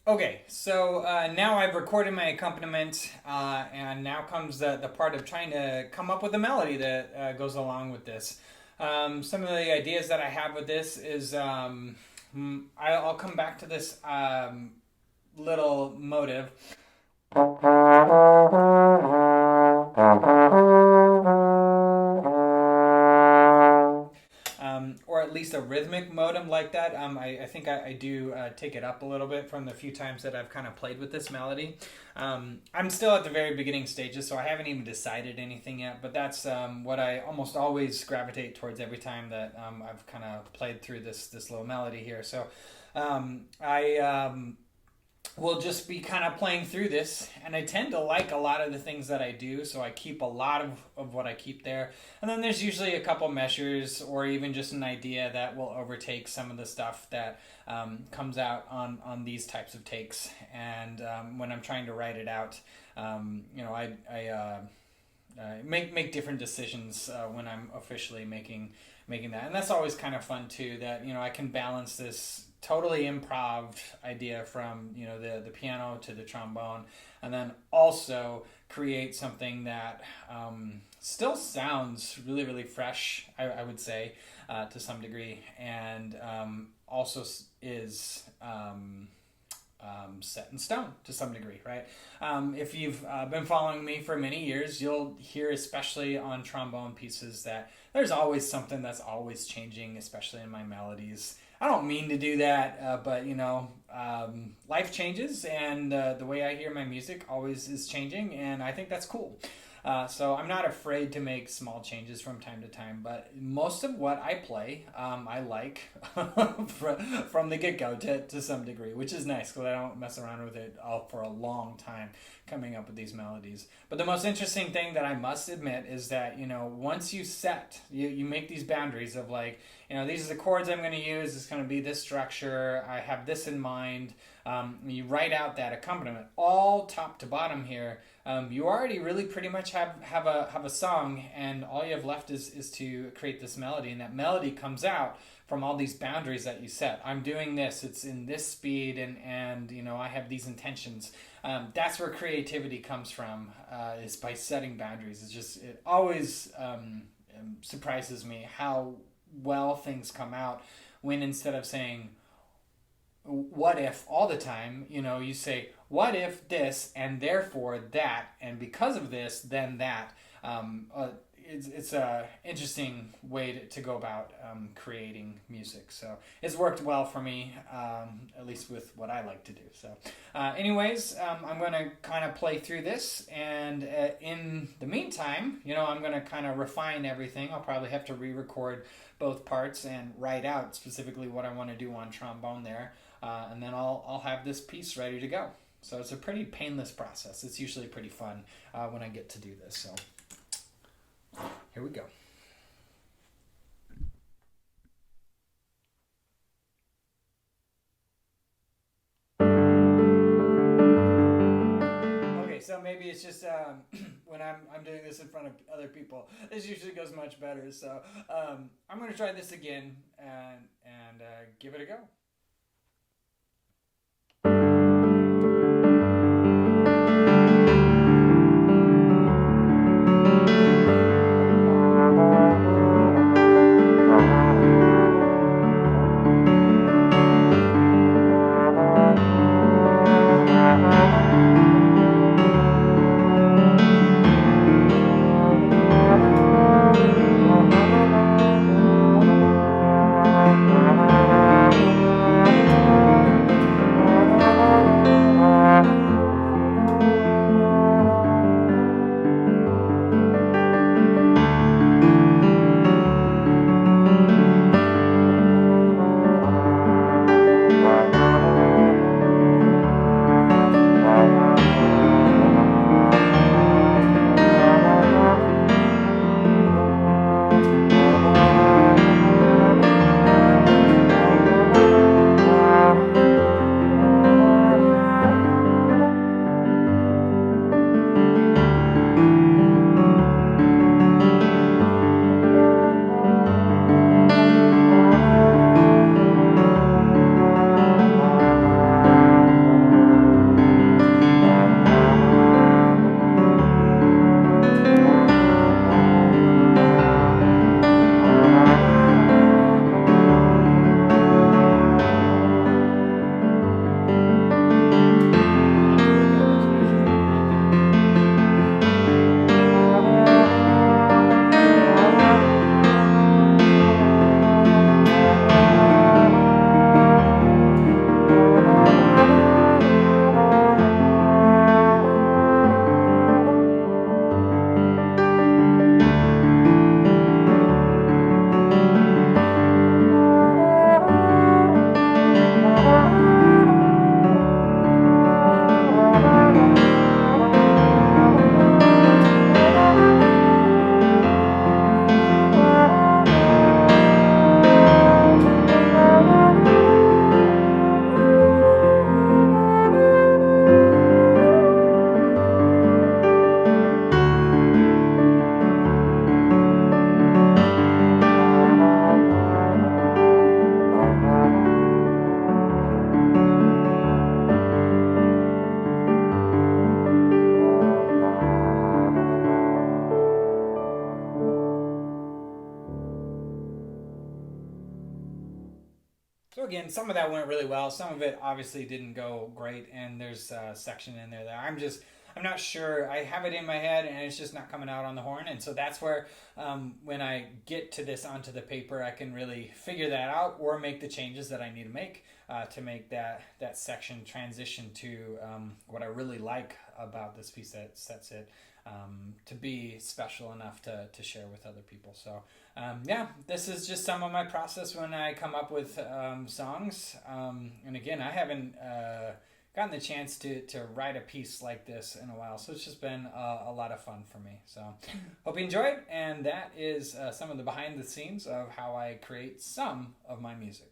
Okay, so now I've recorded my accompaniment, and now comes the part of trying to come up with a melody that goes along with this. Some of the ideas that I have with this is I'll come back to this little motive. Or at least a rhythmic modem like that. I think I do take it up a little bit from the few times that I've kind of played with this melody. I'm still at the very beginning stages, so I haven't even decided anything yet, but that's what I almost always gravitate towards every time that I've kind of played through this little melody here. So I will just be kind of playing through this, and I tend to like a lot of the things that I do, so I keep a lot of what I keep there. And then there's usually a couple measures or even just an idea that will overtake some of the stuff that comes out on these types of takes. And when I'm trying to write it out, I make different decisions when I'm officially making that, and that's always kind of fun too. That I can balance this totally improv idea from the piano to the trombone, and then also create something that still sounds really really fresh. I would say to some degree, and also is set in stone to some degree, right? If you've been following me for many years, you'll hear, especially on trombone pieces, that there's always something that's always changing, especially in my melodies. I don't mean to do that, but life changes, and the way I hear my music always is changing, and I think that's cool. So I'm not afraid to make small changes from time to time, but most of what I play, I like from the get-go to some degree, which is nice because I don't mess around with it all for a long time coming up with these melodies. But the most interesting thing that I must admit is that, once you make these boundaries of like, these are the chords I'm going to use, it's going to be this structure, I have this in mind. You write out that accompaniment all top to bottom here. You already really pretty much have a song, and all you have left is to create this melody, and that melody comes out from all these boundaries that you set. I'm doing this, it's in this speed, and I have these intentions. That's where creativity comes from, is by setting boundaries. It always surprises me how well things come out when, instead of saying what if all the time, you say what if this and therefore that, and because of this then that. It's a interesting way to go about creating music, so it's worked well for me, at least with what I like to do. So anyways, I'm going to kind of play through this, and in the meantime, I'm going to kind of refine everything. I'll probably have to re-record both parts and write out specifically what I want to do on trombone there, and then I'll have this piece ready to go. So it's a pretty painless process. It's usually pretty fun when I get to do this. So here we go. Okay, so maybe it's just when I'm doing this in front of other people, this usually goes much better. So I'm going to try this again and give it a go. So again, some of that went really well. Some of it obviously didn't go great, and there's a section in there that I'm not sure. I have it in my head, and it's just not coming out on the horn. And so that's where, when I get to this onto the paper, I can really figure that out or make the changes that I need to make that section transition to what I really like about this piece that sets it to be special enough to share with other people. So yeah, this is just some of my process when I come up with songs. And again, I haven't gotten the chance to write a piece like this in a while, so it's just been a lot of fun for me. So hope you enjoyed, and that is some of the behind the scenes of how I create some of my music.